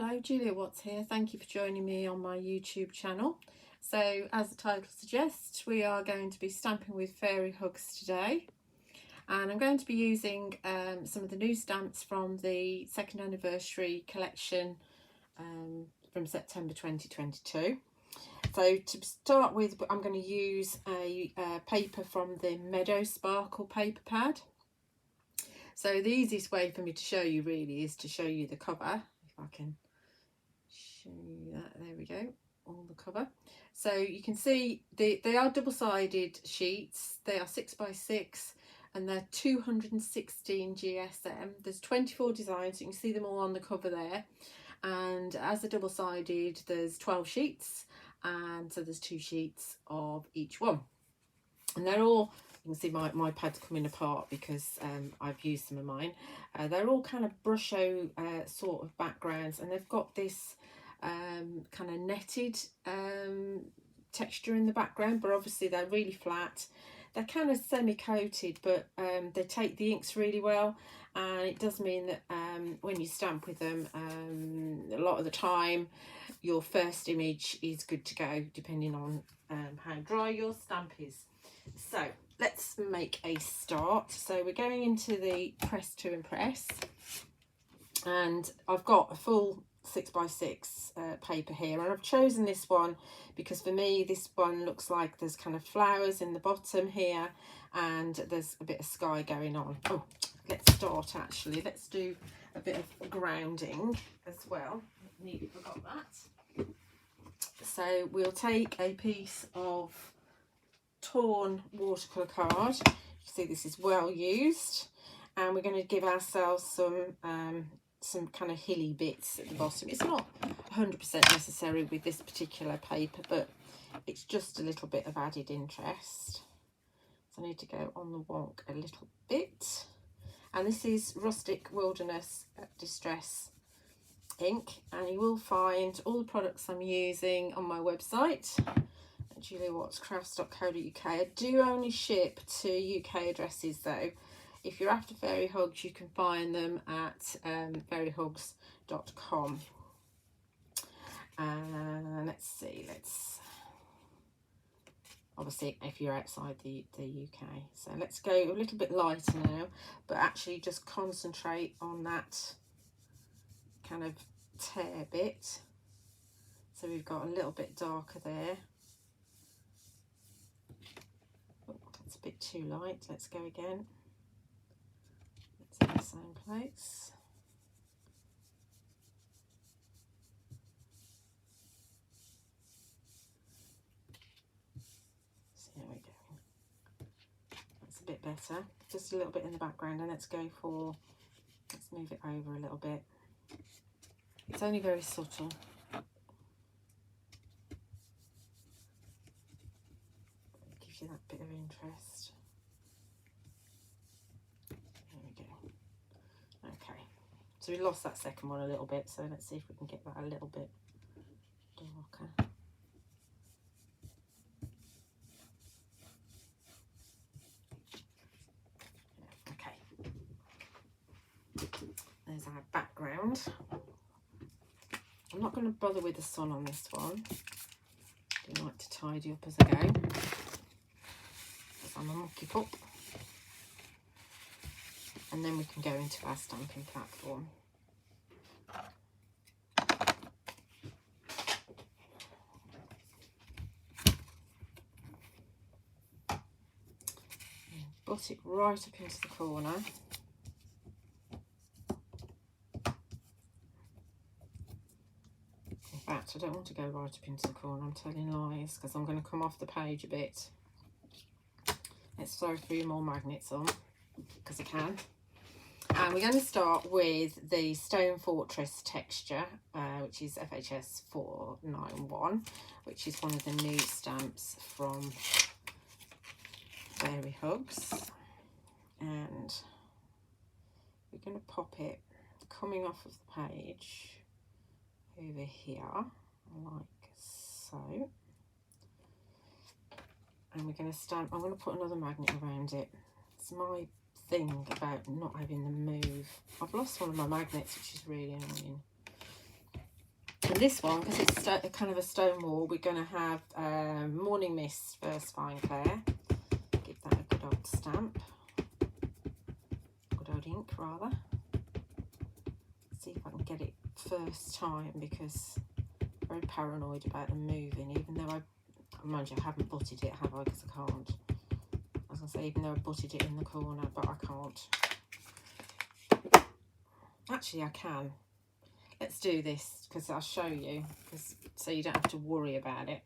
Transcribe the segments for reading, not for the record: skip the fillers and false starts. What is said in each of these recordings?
Hello, Julia Watts here. Thank you for joining me on my YouTube channel. So, as the title suggests, we are going to be stamping with fairy hugs today. And I'm going to be using some of the new stamps from the second anniversary collection from September 2022. So to start with, I'm going to use a paper from the Meadow Sparkle paper pad. So the easiest way for me to show you really is to show you the cover. If I can show you that, there we go, on the cover. So you can see they are double-sided sheets. They are 6x6 and they're 216 GSM. There's 24 designs, so you can see them all on the cover there. And as they're double-sided, there's 12 sheets, and so there's 2 sheets of each one. And they're all, you can see my pad's coming apart because I've used some of mine. They're all kind of brusho sort of backgrounds, and they've got this kind of netted texture in the background, but obviously they're really flat. They're kind of semi-coated, but they take the inks really well, and it does mean that when you stamp with them, a lot of the time your first image is good to go, depending on how dry your stamp is. So let's make a start. So we're going into the Press to Impress, and I've got a full 6x6 paper here, and I've chosen this one because for me this one looks like there's kind of flowers in the bottom here, and there's a bit of sky going on. Oh, let's start actually. Let's do a bit of grounding as well. Nearly forgot that. So we'll take a piece of torn watercolour card. You see this is well used, and we're going to give ourselves some kind of hilly bits at the bottom. It's not 100% necessary with this particular paper, but it's just a little bit of added interest. So I need to go on the wonk a little bit. And this is Rustic Wilderness Distress ink, and you will find all the products I'm using on my website, juliawattscrafts.co.uk. I do only ship to UK addresses though. If you're after fairy hugs, you can find them at fairyhugs.com. Let's see, obviously if you're outside the UK. So let's go a little bit lighter now, but actually just concentrate on that kind of tear bit. So we've got a little bit darker there. Oh, that's a bit too light. Let's go again. It's in the same place. So there we go. That's a bit better. Just a little bit in the background, and let's move it over a little bit. It's only very subtle. It gives you that bit of interest. There we go. Okay, so we lost that second one a little bit, so let's see if we can get that a little bit darker. Yeah, okay. There's our background. I'm not going to bother with the sun on this one. I like to tidy up as I go, because I'm a mucky pup. And then we can go into our stamping platform. Butt it right up into the corner. In fact, I don't want to go right up into the corner, I'm telling lies, because I'm going to come off the page a bit. Let's throw 3 more magnets on, because I can. And we're going to start with the Stone Fortress texture, which is FHS 491, which is one of the new stamps from Fairy Hugs. And we're going to pop it coming off of the page over here, like so. And we're going to stamp. I'm going to put another magnet around it. It's my thing about not having them move. I've lost one of my magnets, which is really annoying. And this one, because it's kind of a stone wall, we're going to have Morning Mist First Fine Clair. Give that a good old stamp. Good old ink, rather. See if I can get it first time, because I'm very paranoid about them moving, even though mind you, I haven't butted it, have I? Because I can't. I was going to say, even though I butted it in the corner, but I can't. Actually, I can. Let's do this, because I'll show you, so you don't have to worry about it.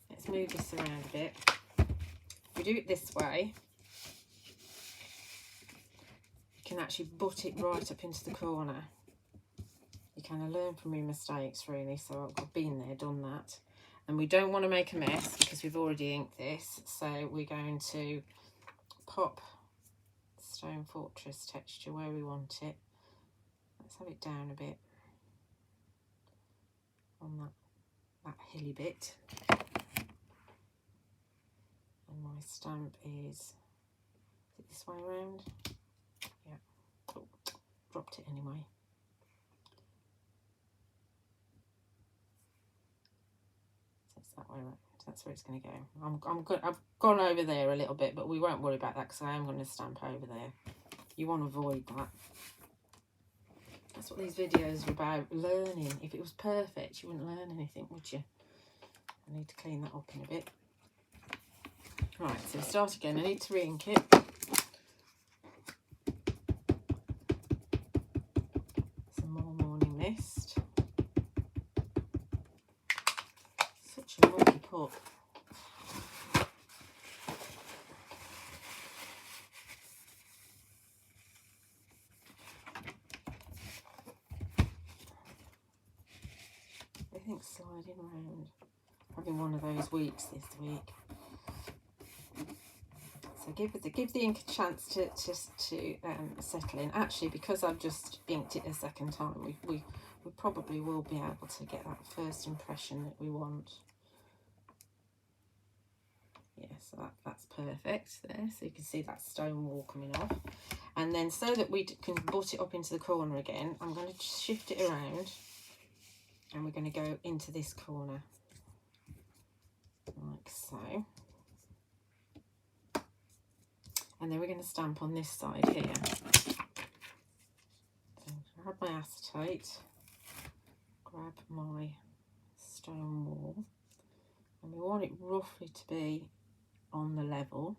Let's move this around a bit. If we do it this way, you can actually butt it right up into the corner. You kind of learn from your mistakes, really, so I've been there, done that. And we don't want to make a mess, because we've already inked this, so we're going to pop Stone Fortress texture where we want it. Let's have it down a bit on that hilly bit. And my stamp is it this way around? Yeah. Oh, dropped it anyway. So it's that way around. That's where it's going to go. I'm good. I've gone over there a little bit, but we won't worry about that, because I am going to stamp over there. You want to avoid that. That's what these videos are about, learning. If it was perfect, you wouldn't learn anything, would you? I need to clean that up in a bit. Right, so start again. I need to re-ink it. Some more Morning Mist. Such a mucky pup. Everything's sliding around. Having one of those weeks this week. So give the ink a chance to settle in. Actually, because I've just inked it a second time, we probably will be able to get that first impression that we want. Yeah, so that's perfect there. So you can see that stone wall coming off. And then, so that we can butt it up into the corner again, I'm going to shift it around, and we're going to go into this corner, like so. And then we're going to stamp on this side here. So grab my acetate, grab my stone wall, and we want it roughly to be on the level,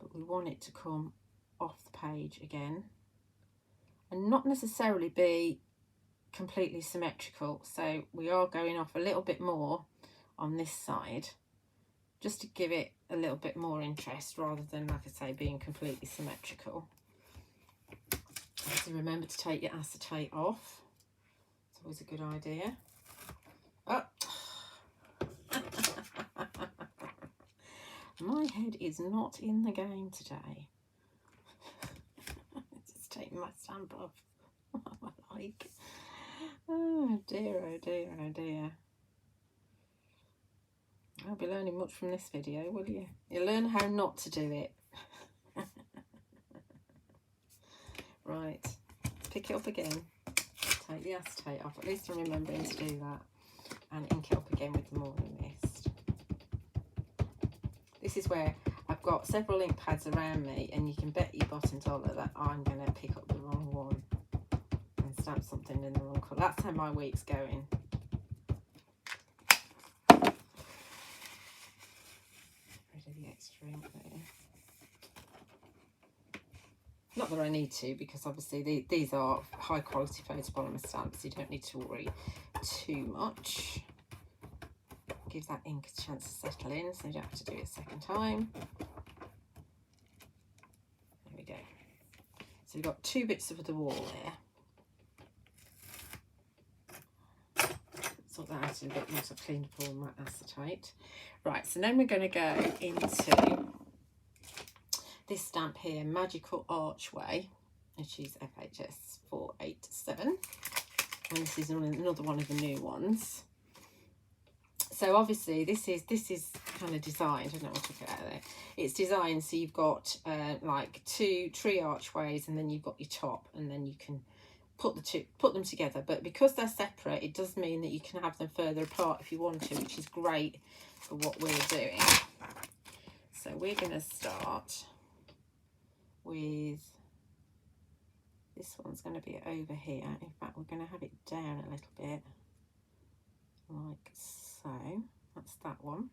but we want it to come off the page again, and not necessarily be completely symmetrical. So we are going off a little bit more on this side, just to give it a little bit more interest, rather than, like I say, being completely symmetrical. So remember to take your acetate off. It's always a good idea. Oh. My head is not in the game today. Just taking my stamp off. Like, oh dear, oh dear, oh dear. I'll be learning much from this video, will you? You'll learn how not to do it. Right, pick it up again. Take the acetate off. At least I'm remembering to do that. And ink it up again with the Morning Mist. This is where I've got several ink pads around me, and you can bet your bottom dollar that I'm going to pick up the wrong one and stamp something in the wrong colour. That's how my week's going. Rid of the extra ink there. Not that I need to, because obviously these are high quality photopolymer stamps, so you don't need to worry too much. Give that ink a chance to settle in, so you don't have to do it a second time. There we go. So we've got two bits of the wall there. Sort that out a bit once I've cleaned up all my acetate. Right, so then we're going to go into this stamp here, Magical Archway, which is FHS 487. And this is another one of the new ones. So obviously this is kind of designed, I don't know what to put out there. It's designed so you've got like 2 tree archways, and then you've got your top, and then you can put them together, but because they're separate, it does mean that you can have them further apart if you want to, which is great for what we're doing. So we're going to start with, this one's going to be over here. In fact, we're going to have it down a little bit, like so. That's that one.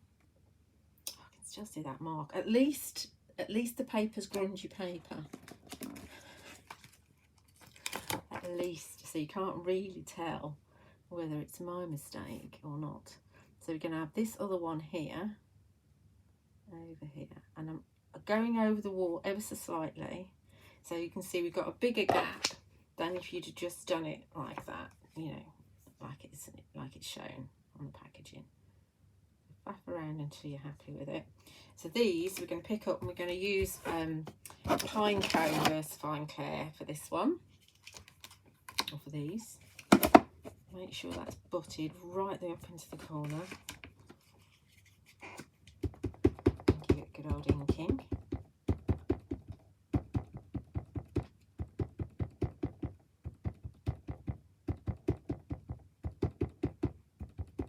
I can still see that mark. At least the paper's grungy paper. At least, so you can't really tell whether it's my mistake or not. So we're going to have this other one here, over here, and I'm going over the wall ever so slightly, so you can see we've got a bigger gap than if you'd have just done it like that, you know, like it's shown on the packaging. Faff around until you're happy with it. So these we're going to pick up, and we're going to use pine cone versifying clear for this one, or for these. Make sure that's butted right there up into the corner. And give it a good old inking.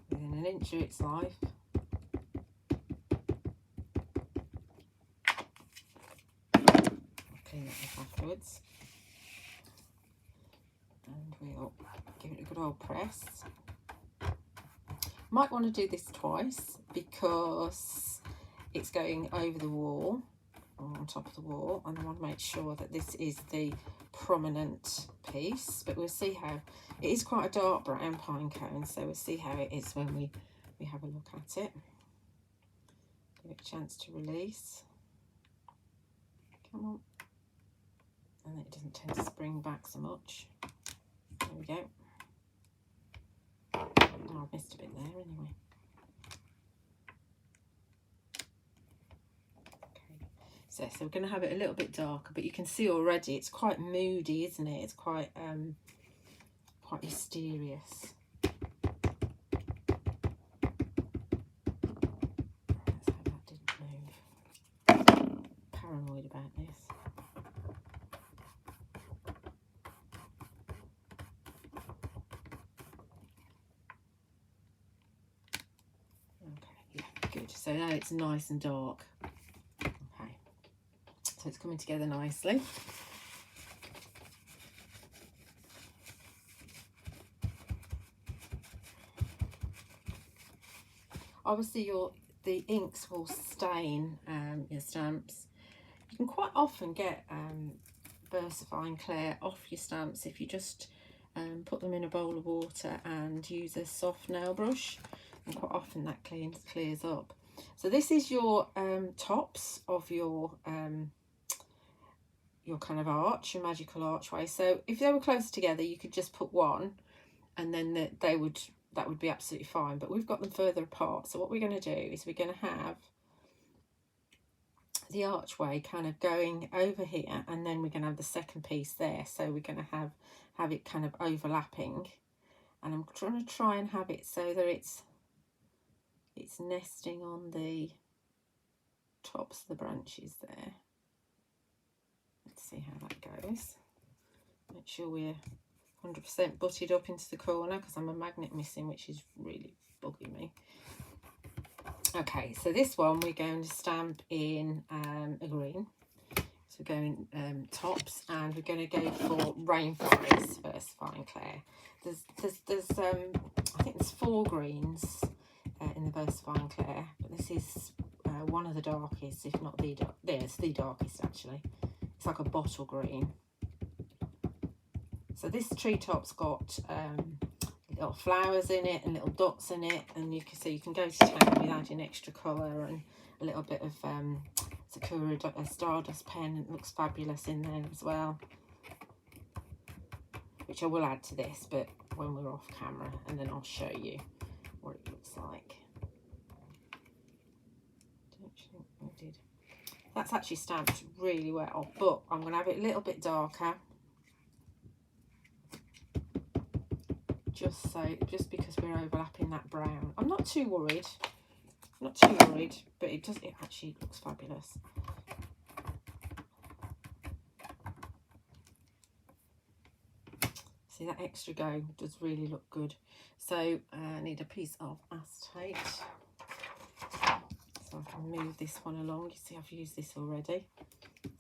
Within an inch of its life. Clean that up afterwards. And we'll give it a good old press. Might want to do this twice because it's going over the wall, or on top of the wall, and I want to make sure that this is the prominent piece. But we'll see how it is. Quite a dark brown pine cone, so we'll see how it is when we have a look at it. Give it a chance to release. Come on. And it doesn't tend to spring back so much. There we go. Oh, I've missed a bit there anyway. Okay, so we're going to have it a little bit darker, but you can see already it's quite moody, isn't it? It's quite mysterious. Let's hope that didn't move. Paranoid about this. So now it's nice and dark. Okay, so it's coming together nicely. Obviously the inks will stain your stamps. You can quite often get versifying clear off your stamps if you just put them in a bowl of water and use a soft nail brush, and quite often that clears up. So this is your tops of your kind of arch, your magical archway. So if they were close together, you could just put one, and then that would be absolutely fine. But we've got them further apart. So what we're going to do is we're going to have the archway kind of going over here, and then we're going to have the second piece there. So we're going to have it kind of overlapping, and I'm trying to try and have it so that it's nesting on the tops of the branches there. Let's see how that goes. Make sure we're 100% butted up into the corner, because I'm a magnet missing, which is really bugging me. Okay, so this one we're going to stamp in a green. So we're going tops, and we're going to go for Rainforest versifying clear. There's I think there's 4 greens in the versifying clear, but this is one of the darkest, if not the dark. Yeah, it's the darkest actually. It's like a bottle green. So this treetop's got little flowers in it and little dots in it, and you can see you can go to town with adding extra colour and a little bit of Sakura Stardust pen. It looks fabulous in there as well, which I will add to this, but when we're off camera, and then I'll show you what it looks like. Don't think I did. That's actually stamped really well, but I'm going to have it a little bit darker, just because we're overlapping that brown. I'm not too worried, but it actually looks fabulous. So See, that extra go does really look good. So I need a piece of acetate so I can move this one along. You see, I've used this already.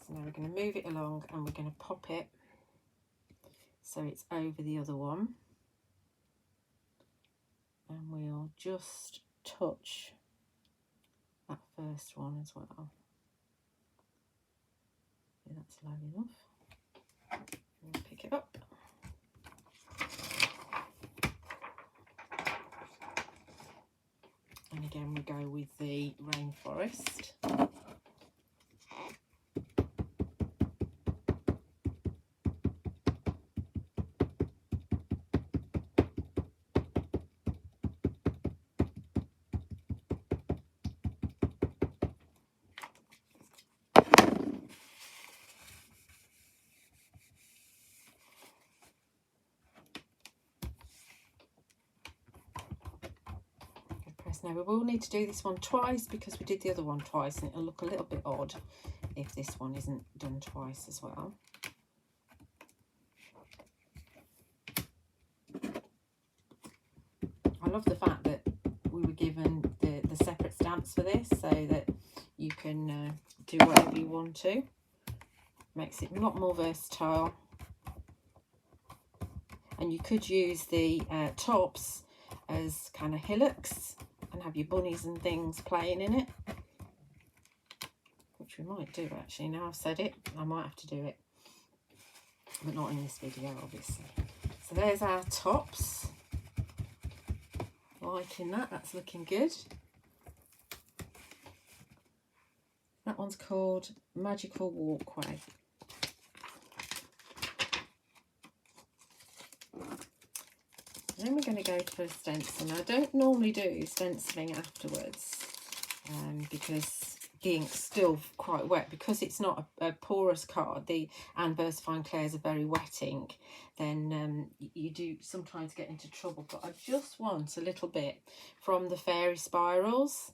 So now we're going to move it along and we're going to pop it so it's over the other one, and we'll just touch that first one as well. Yeah, that's low enough. And pick it up. And again, we go with the rainforest. Now we will need to do this one twice because we did the other one twice, and it'll look a little bit odd if this one isn't done twice as well. I love the fact that we were given the separate stamps for this so that you can do whatever you want to. Makes it a lot more versatile. And you could use the tops as kind of hillocks and have your bunnies and things playing in it, which we might do actually. Now I've said it, I might have to do it, but not in this video obviously. So there's our tops. Liking that, that's looking good. That one's called Magical Walkway. Then we're going to go for a stencil. Now I don't normally do stenciling afterwards because the ink's still quite wet. Because it's not a porous card, and VersaFine Clairs are very wet ink, then you do sometimes get into trouble. But I just want a little bit from the Fairy Spirals,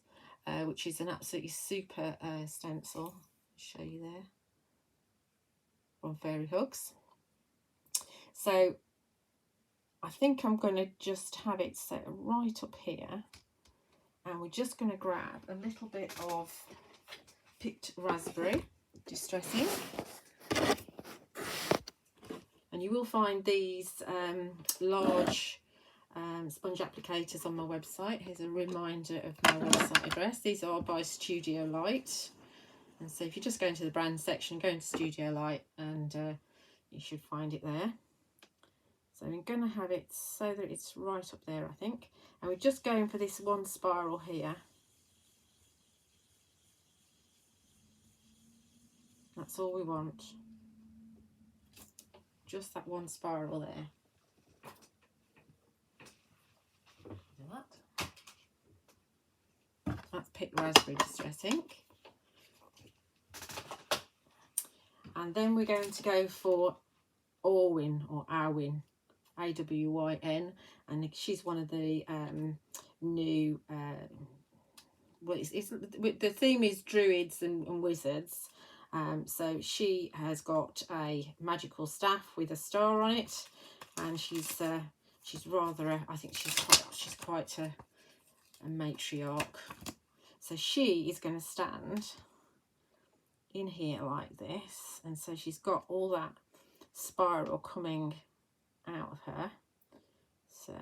which is an absolutely super stencil. I'll show you there, from Fairy Hugs. So I think I'm going to just have it set right up here, and we're just going to grab a little bit of picked raspberry distressing, and you will find these large sponge applicators on my website. Here's a reminder of my website address. These are by Studio Light, and so if you just go into the brand section, go into Studio Light, and you should find it there. So I'm going to have it so that it's right up there, I think. And we're just going for this one spiral here. That's all we want. Just that one spiral there. Do that. That's picked raspberry distress ink. And then we're going to go for Awyn, or Awyn. A-W-Y-N, and she's one of the new well, the theme is druids and wizards, so she has got a magical staff with a star on it, and she's rather I think she's quite a matriarch. So she is going to stand in here like this, and so she's got all that spiral coming out of her. So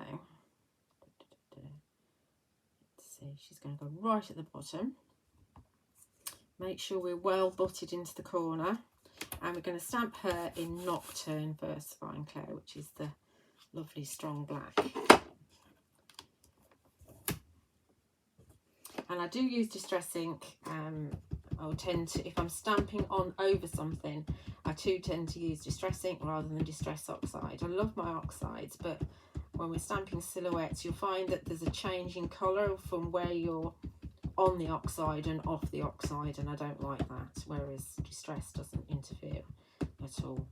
let's see, she's going to go right at the bottom. Make sure we're well butted into the corner, and we're going to stamp her in Nocturne VersaFine Clair, which is the lovely strong black. And I do use distress ink. I'll tend to, if I'm stamping on over something, I too tend to use distress ink rather than distress oxide. I love my oxides, but when we're stamping silhouettes, you'll find that there's a change in colour from where you're on the oxide and off the oxide, and I don't like that, whereas distress doesn't interfere at all.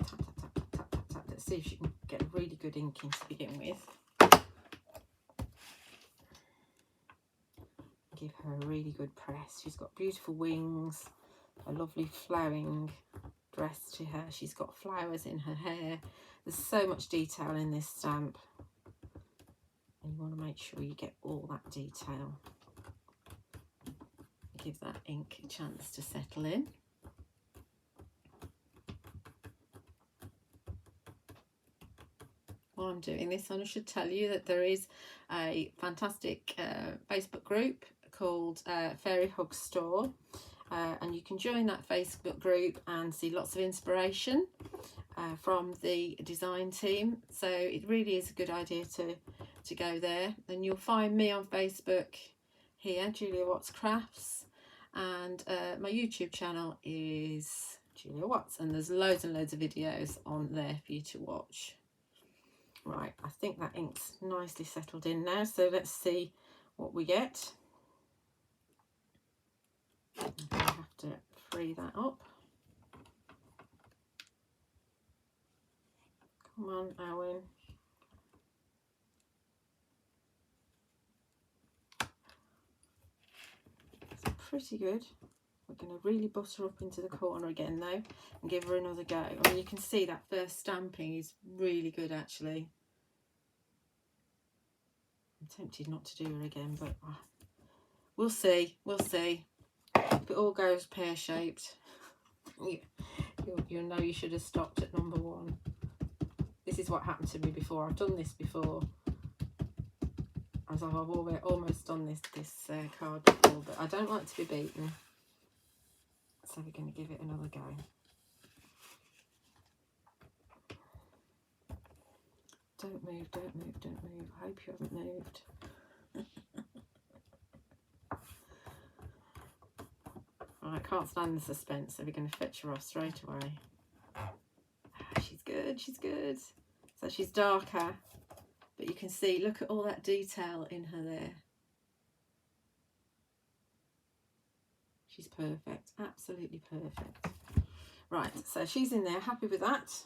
Tap, tap, tap, tap, tap, tap, tap. Let's see if she can get a really good inking to begin with. Give her a really good press. She's got beautiful wings, a lovely flowing dress to her. She's got flowers in her hair. There's so much detail in this stamp, and you want to make sure you get all that detail. Give that ink a chance to settle in. While I'm doing this, I should tell you that there is a fantastic Facebook group called Fairy Hugs Store, and you can join that Facebook group and see lots of inspiration from the design team. So it really is a good idea to go there. And you'll find me on Facebook here, Julia Watts Crafts, and my YouTube channel is Julia Watts, and there's loads and loads of videos on there for you to watch. Right, I think that ink's nicely settled in now, so let's see what we get. I have to free that up. Come on, Awyn. It's pretty good. We're going to really butter up into the corner again though, and give her another go. I mean, you can see that first stamping is really good actually. I'm tempted not to do her again, but we'll see. We'll see. If it all goes pear-shaped, you'll know you should have stopped at number 1. This is what happened to me before. I've done this before. I've almost done this card before, but I don't like to be beaten. So we're going to give it another go. Don't move, don't move, don't move. I hope you haven't moved. I can't stand the suspense, so we're going to fetch her off straight away. She's good, she's good. So she's darker, but you can see, look at all that detail in her there. She's perfect, absolutely perfect. Right, so she's in there, happy with that.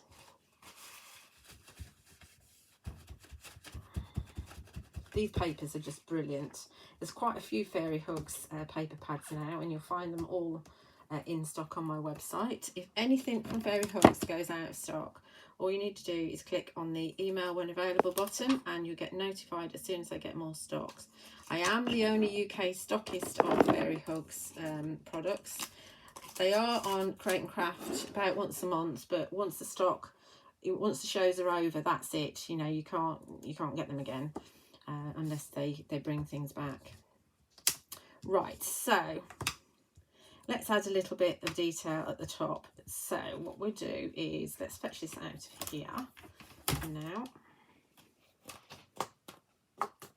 These papers are just brilliant. There's quite a few Fairy Hugs paper pads now, and you'll find them all in stock on my website. If anything from Fairy Hugs goes out of stock, all you need to do is click on the email when available button, and you'll get notified as soon as I get more stocks. I am the only UK stockist of Fairy Hugs products. They are on Create and Craft about once a month, but once the shows are over, that's it. You know, you can't get them again. Unless they bring things back. Right, so let's add a little bit of detail at the top. So what we'll do is, let's fetch this out of here now.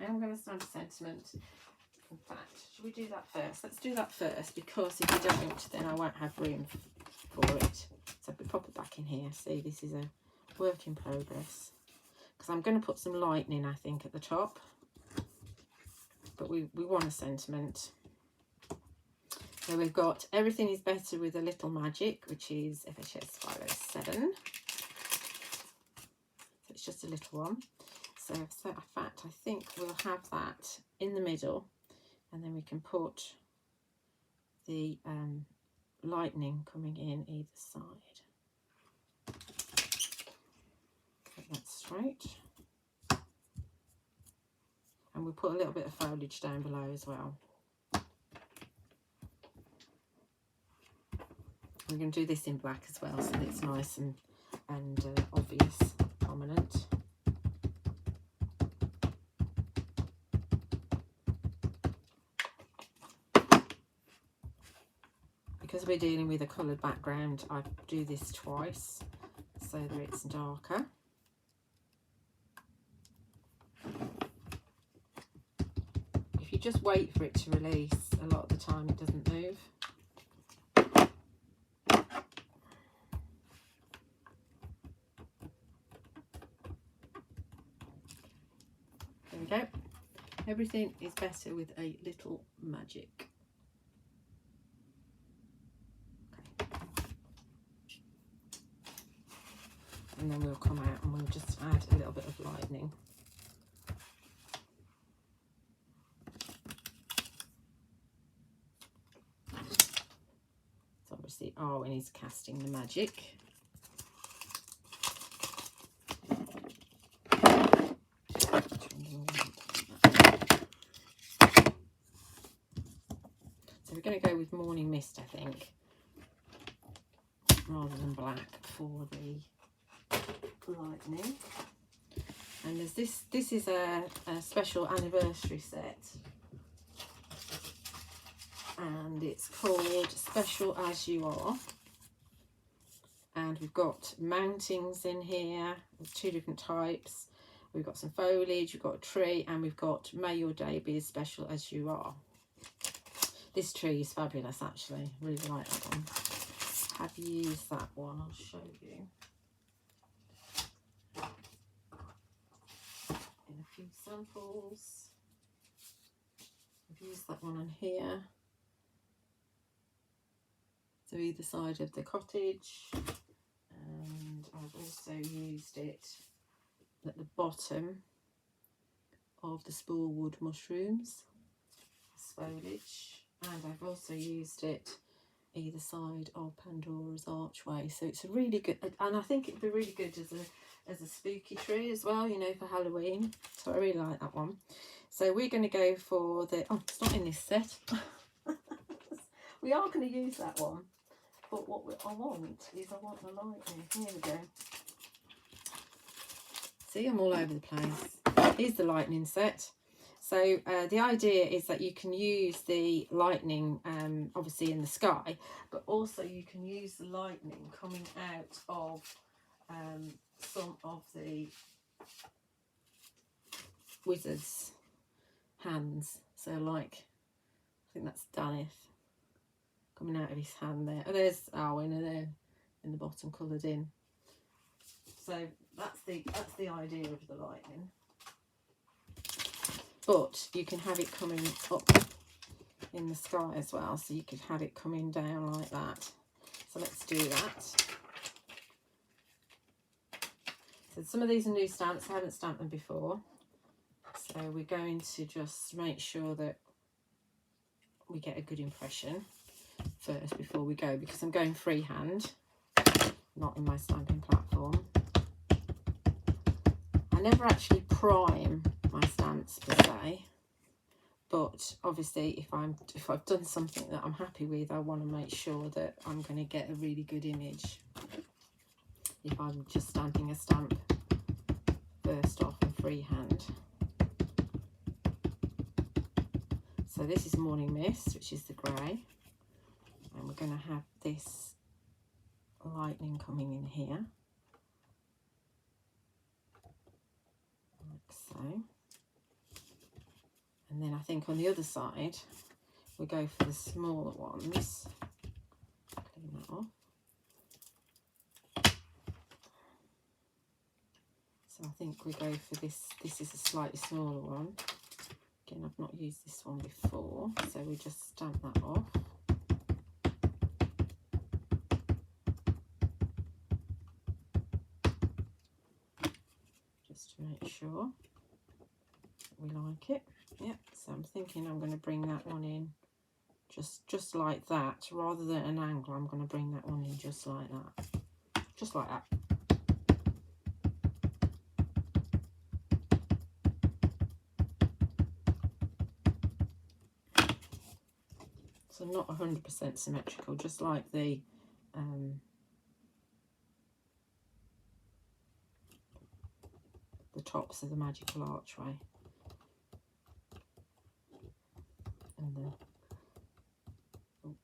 I'm going to stamp a sentiment. In fact, should we do that first? Let's do that first, because if you don't, then I won't have room for it. So if we pop it back in here, see, this is a work in progress. Because I'm going to put some lightning, I think, at the top, but we want a sentiment. So we've got Everything is Better with a Little Magic, which is FHS 507. So it's just a little one. So in fact, I think we'll have that in the middle, and then we can put the lightning coming in either side. That straight, and we'll put a little bit of foliage down below as well. We're going to do this in black as well, so that it's nice and obvious, prominent. Because we're dealing with a coloured background, I do this twice so that it's darker. If you just wait for it to release, a lot of the time it doesn't move. There we go. Everything is better with a little magic. Okay. And then we'll come out and we'll just add a little bit of lightning. Archway is casting the magic. So we're going to go with Morning Mist, I think, rather than black for the lightning. And there's this is a special anniversary set, and it's called Special As You Are, and we've got mountings in here. There's 2 different types. We've got some foliage, we've got a tree, and we've got May Your Day Be As Special As You Are. This tree is fabulous, actually. Really like that one. Have used that one, I'll show you in a few samples. I've used that one on here, so either side of the cottage, and I've also used it at the bottom of the spoolwood mushrooms, foliage, and I've also used it either side of Pandora's Archway. So it's a really good, and I think it'd be really good as a spooky tree as well, you know, for Halloween. So I really like that one. So we're going to go for the, oh, it's not in this set. We are going to use that one, but what I want the lightning. Here we go. See, I'm all over the place. Here's the lightning set. So the idea is that you can use the lightning obviously in the sky, but also you can use the lightning coming out of some of the wizard's hands. So like, I think that's Danith coming out of his hand there. Oh, there's Awyn, and there in the bottom coloured in. So that's the idea of the lightning. But you can have it coming up in the sky as well, so you could have it coming down like that. So let's do that. So some of these are new stamps, I haven't stamped them before. So we're going to just make sure that we get a good impression first before we go, because I'm going freehand, not in my stamping platform. I never actually prime my stamps per se, but obviously if I've done something that I'm happy with, I want to make sure that I'm going to get a really good image if I'm just stamping a stamp first off in freehand. So this is Morning Mist, which is the grey, and we're going to have this lightning coming in here, like so. And then I think on the other side, we go for the smaller ones. Clean that off. So I think we go for this. This is a slightly smaller one. Again, I've not used this one before, so we just stamp that off. Just to make sure that we like it. Yep, so I'm thinking I'm going to bring that one in just like that, rather than an angle. I'm going to bring that one in just like that, just like that. So not 100% symmetrical, just like the tops of the magical archway. And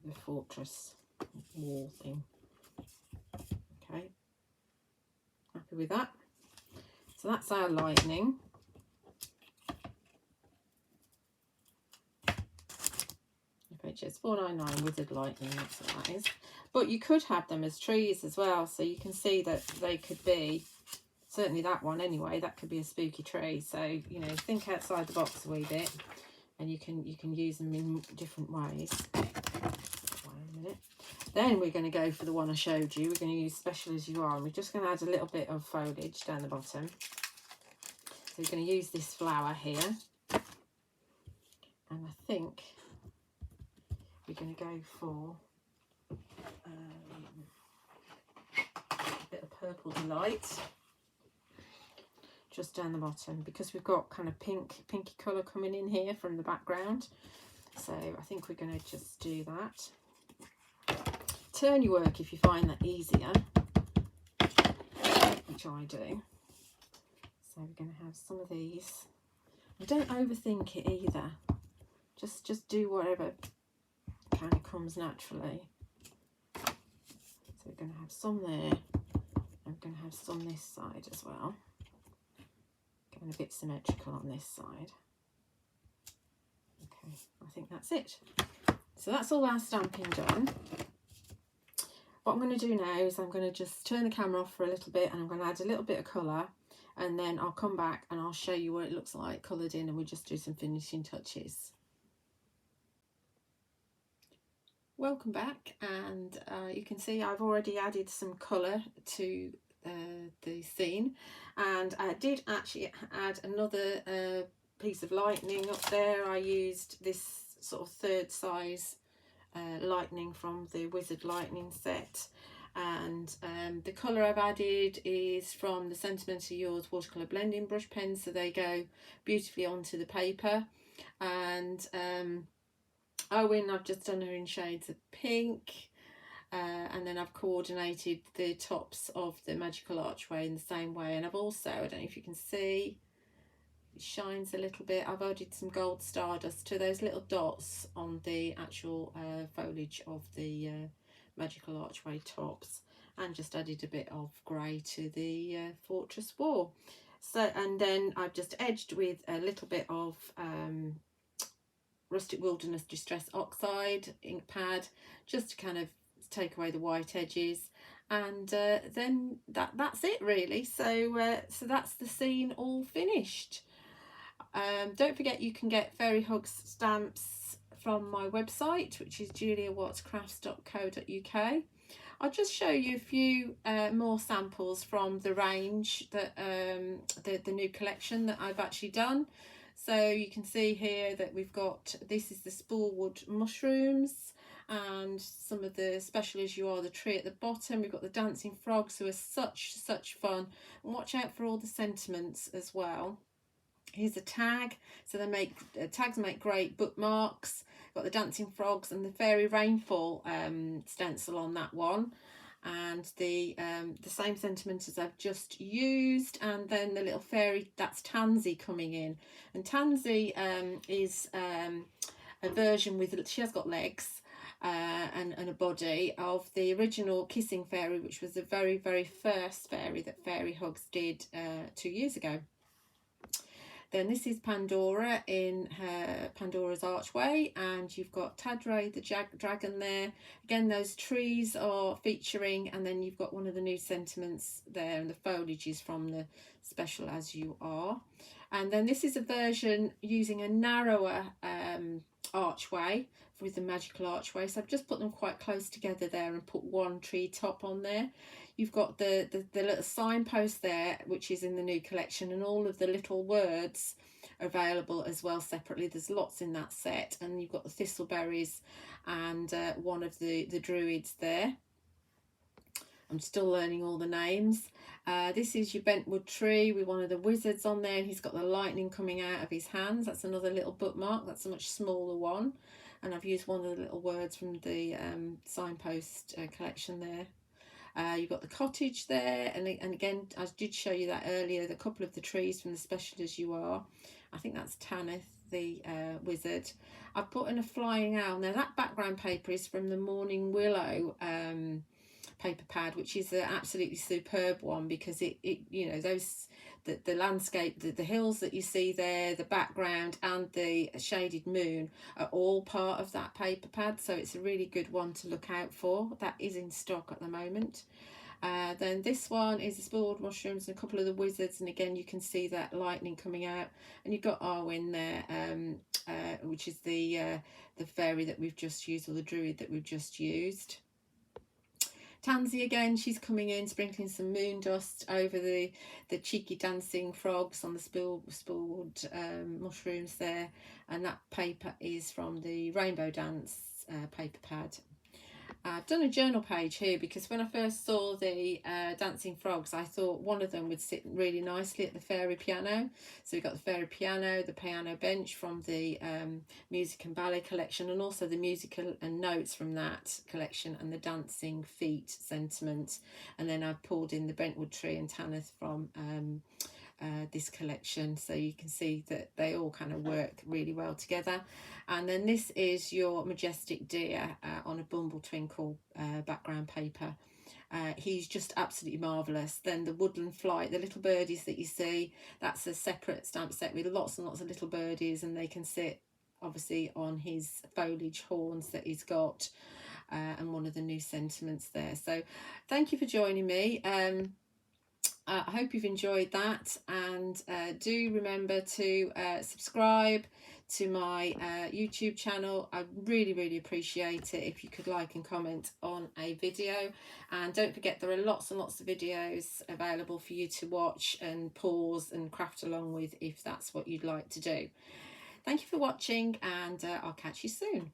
the fortress wall thing. Okay, happy with that. So that's our lightning. FHS 499 Wizard Lightning, that's what that is. But you could have them as trees as well, so you can see that they could be, certainly that one anyway, that could be a spooky tree. So, you know, think outside the box a wee bit, and you can use them in different ways. Wait a minute. Then we're going to go for the one I showed you. We're going to use Special As You Are, and we're just going to add a little bit of foliage down the bottom. So we're going to use this flower here, and I think we're going to go for a bit of Purple Delight just down the bottom, because we've got kind of pinky colour coming in here from the background. So I think we're going to just do that. Turn your work if you find that easier, which I do. So we're going to have some of these. And don't overthink it either. Just do whatever kind of comes naturally. So we're going to have some there, and we're going to have some this side as well. Going a bit symmetrical on this side. Okay, I think that's it. So that's all our stamping done. What I'm going to do now is I'm going to just turn the camera off for a little bit, and I'm going to add a little bit of colour, and then I'll come back and I'll show you what it looks like coloured in, and we'll just do some finishing touches. Welcome back, and you can see I've already added some colour to the scene, and I did actually add another piece of lightning up there. I used this sort of third size lightning from the Wizard lightning set, and the colour I've added is from the Sentimental Yours watercolour blending brush pens, so they go beautifully onto the paper. And Awyn, I've just done her in shades of pink. And then I've coordinated the tops of the Magical Archway in the same way, and I've also, I don't know if you can see, it shines a little bit, I've added some gold stardust to those little dots on the actual foliage of the Magical Archway tops, and just added a bit of grey to the fortress wall. So, and then I've just edged with a little bit of Rustic Wilderness Distress Oxide ink pad, just to kind of take away the white edges, and then that's it really. So so that's the scene all finished. Don't forget you can get Fairy Hugs stamps from my website, which is juliawattscrafts.co.uk. I'll just show you a few more samples from the range that the new collection that I've actually done. So you can see here that we've got, this is the spoolwood mushrooms, and some of the Special As You Are, the tree at the bottom. We've got the dancing frogs, who are such fun, and watch out for all the sentiments as well. Here's a tag, so they make tags make great bookmarks. Got the dancing frogs and the fairy rainfall stencil on that one, and the same sentiment as I've just used, and then the little fairy, that's Tansy coming in, and Tansy is a version with, she has got legs and a body of the original Kissing Fairy, which was the very first fairy that Fairy Hugs did 2 years ago. Then this is Pandora in her Pandora's Archway, and you've got Tadray the dragon there. Again, those trees are featuring, and then you've got one of the new sentiments there, and the foliage is from the Special As You Are. And then this is a version using a narrower archway with the Magical Archway, so I've just put them quite close together there and put one tree top on there. You've got the little signpost there, which is in the new collection, and all of the little words are available as well separately. There's lots in that set, and you've got the thistleberries and one of the druids there. I'm still learning all the names. This is your bentwood tree with one of the wizards on there, and he's got the lightning coming out of his hands. That's another little bookmark. That's a much smaller one, and I've used one of the little words from the signpost collection there. You've got the cottage there, and again, I did show you that earlier, the couple of the trees from the Special As You Are. I think that's Tanith the wizard. I've put in a flying owl. Now that background paper is from the Morning Willow paper pad, which is an absolutely superb one, because it you know, those the landscape, the hills that you see there, the background and the shaded moon are all part of that paper pad, so it's a really good one to look out for. That is in stock at the moment. Then this one is the spoiled mushrooms and a couple of the wizards, and again you can see that lightning coming out, and you've got Archway there, which is the fairy that we've just used, or the druid that we've just used. Tansy again, she's coming in, sprinkling some moon dust over the cheeky dancing frogs on the spoolwood mushrooms there, and that paper is from the Rainbow Dance paper pad. I've done a journal page here because when I first saw the dancing frogs, I thought one of them would sit really nicely at the fairy piano. So we've got the fairy piano, the piano bench from the music and ballet collection, and also the musical and notes from that collection, and the dancing feet sentiment. And then I've pulled in the Brentwood tree and Tanith from this collection, so you can see that they all kind of work really well together. And then this is your majestic deer on a Bumble Twinkle background paper. He's just absolutely marvellous. Then the woodland flight, the little birdies that you see, that's a separate stamp set with lots and lots of little birdies, and they can sit obviously on his foliage horns that he's got, and one of the new sentiments there. So thank you for joining me. I hope you've enjoyed that, and do remember to subscribe to my YouTube channel. I really appreciate it if you could like and comment on a video, and don't forget there are lots and lots of videos available for you to watch and pause and craft along with if that's what you'd like to do. Thank you for watching, and I'll catch you soon.